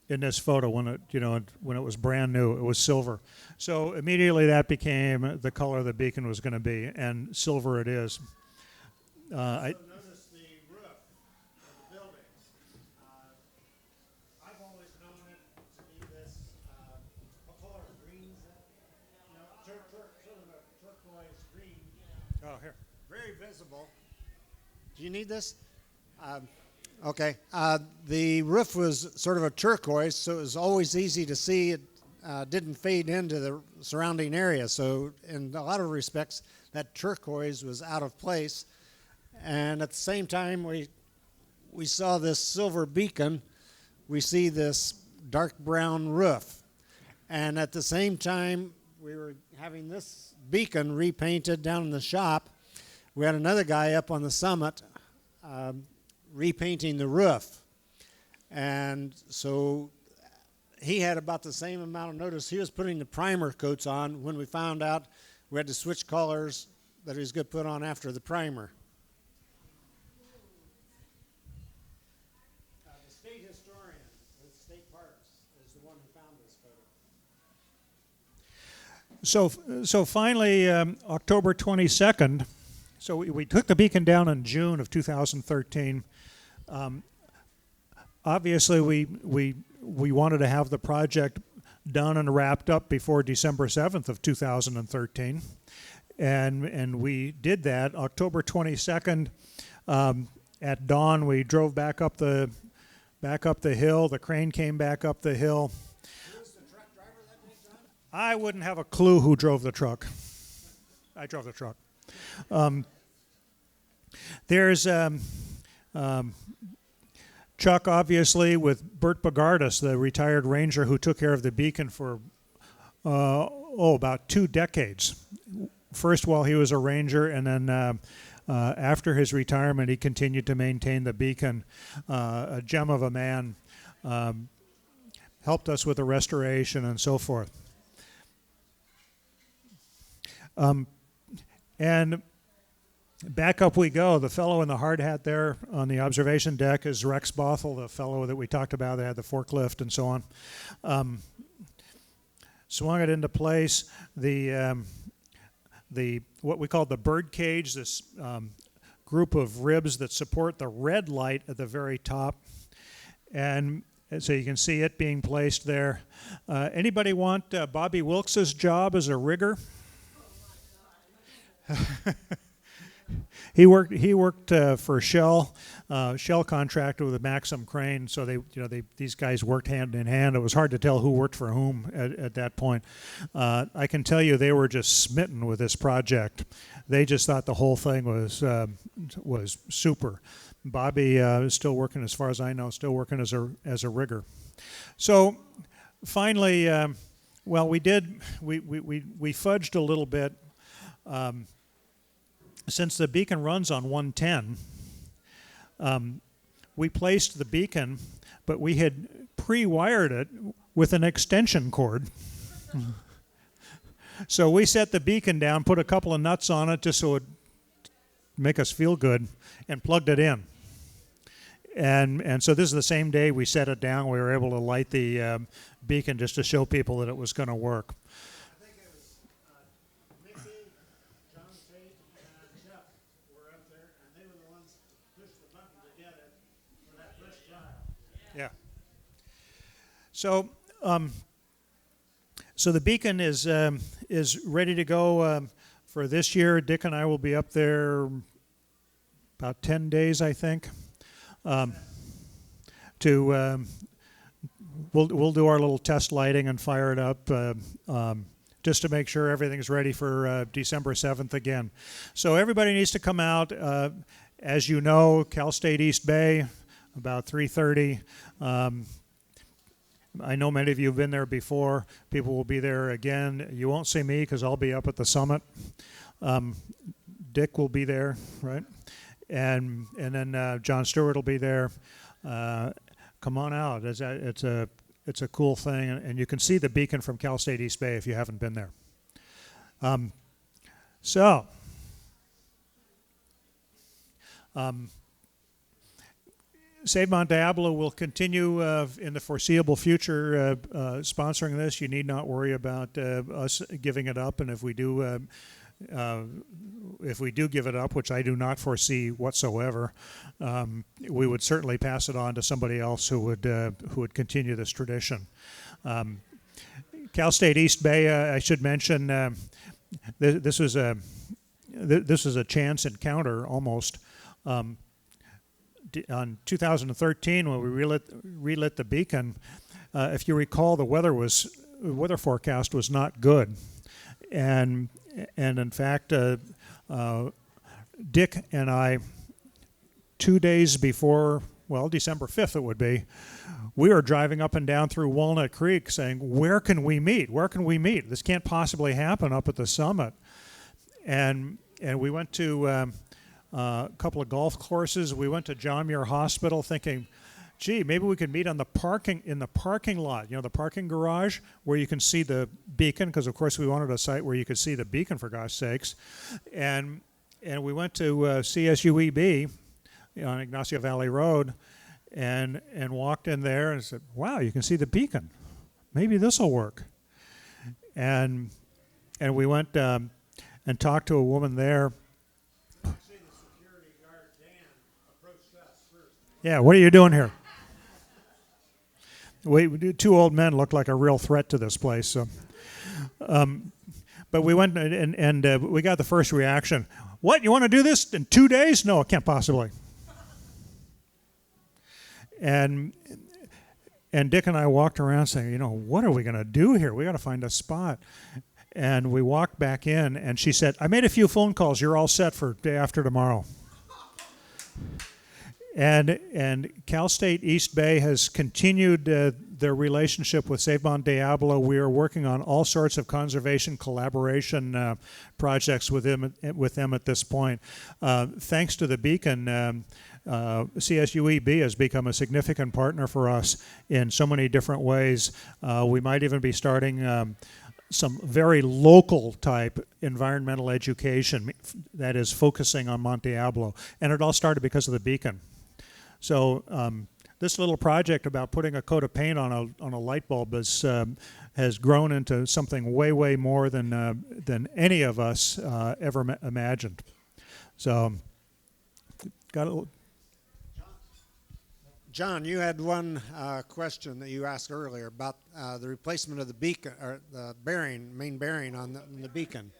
in this photo when it was brand new. It was silver. So immediately that became the color the beacon was going to be, and silver it is. Notice the roof of the building. I've always known it to be this, what color green is that? Sort of a turquoise green. Oh, here. Very visible. Do you need this? Okay. The roof was sort of a turquoise, so it was always easy to see. It didn't fade into the surrounding area. So in a lot of respects, that turquoise was out of place. And at the same time, we saw this silver beacon. We see this dark brown roof. And at the same time, we were having this beacon repainted down in the shop. We had another guy up on the summit repainting the roof. And so he had about the same amount of notice. He was putting the primer coats on when we found out we had to switch colors that he was going to put on after the primer. The state historian with state parks is the one who found this photo. So finally, October 22nd, so we took the beacon down in June of 2013. Obviously, we wanted to have the project done and wrapped up before December 7th of 2013, and we did that. October 22nd, at dawn, we drove back up the hill. The crane came back up the hill. Who was the truck driver that day, John? I wouldn't have a clue who drove the truck. I drove the truck. There's Chuck, obviously, with Bert Bogardus, the retired ranger who took care of the beacon for about 2 decades. First while he was a ranger, and then after his retirement, he continued to maintain the beacon. A gem of a man, helped us with the restoration and so forth. And back up we go. The fellow in the hard hat there on the observation deck is Rex Bothell, the fellow that we talked about that had the forklift and so on. Swung it into place. The what we call the bird cage, this group of ribs that support the red light at the very top. And so you can see it being placed there. Anybody want Bobby Wilkes's job as a rigger? He worked for Shell contractor with a Maxim crane. So these guys worked hand in hand. It was hard to tell who worked for whom at that point. I can tell you they were just smitten with this project. They just thought the whole thing was super. Bobby is still working, as far as I know, still working as a rigger. So finally, we fudged a little bit. Since the beacon runs on 110, we placed the beacon, but we had pre-wired it with an extension cord. So we set the beacon down, put a couple of nuts on it just so it would make us feel good, and plugged it in. And so this is the same day we set it down. We were able to light the beacon just to show people that it was going to work. Yeah. So, so the beacon is ready to go for this year. Dick and I will be up there about 10 days, I think. We'll do our little test lighting and fire it up just to make sure everything's ready for December 7th again. So everybody needs to come out. As you know, Cal State East Bay, about 3:30. I know many of you have been there before. People will be there again. You won't see me because I'll be up at the summit. Dick will be there, right? And then John Stewart will be there. Come on out. It's a cool thing, and you can see the beacon from Cal State East Bay if you haven't been there. Save Mount Diablo will continue in the foreseeable future sponsoring this. You need not worry about us giving it up, and if we do give it up, which I do not foresee whatsoever, we would certainly pass it on to somebody else who would continue this tradition. Cal State East Bay, I should mention, this was a chance encounter almost. On 2013, when we relit the beacon, if you recall, the weather forecast was not good, and in fact, Dick and I, 2 days before, well, December 5th it would be, we were driving up and down through Walnut Creek saying, where can we meet? Where can we meet? This can't possibly happen up at the summit. And we went to a couple of golf courses. We went to John Muir Hospital thinking, gee, maybe we could meet in the parking lot, the parking garage where you can see the beacon, because of course we wanted a site where you could see the beacon, for gosh sakes. And we went to CSUEB on Ignacio Valley Road and walked in there and said, wow, you can see the beacon. Maybe this will work. And we went and talked to a woman there. Yeah, what are you doing here? Two old men look like a real threat to this place. So, but we went and we got the first reaction. What, you want to do this in 2 days? No, it can't possibly. And Dick and I walked around saying, what are we going to do here? We got to find a spot. And we walked back in, and she said, I made a few phone calls. You're all set for day after tomorrow. And Cal State East Bay has continued their relationship with Save Mount Diablo. We are working on all sorts of conservation collaboration projects with them at this point. Thanks to the beacon, CSUEB has become a significant partner for us in so many different ways. We might even be starting some very local type environmental education that is focusing on Mount Diablo. And it all started because of the beacon. So this little project about putting a coat of paint on a light bulb has grown into something way more than any of us ever imagined. So got a John, you had one question that you asked earlier about the replacement of the beacon or the main bearing on the beacon.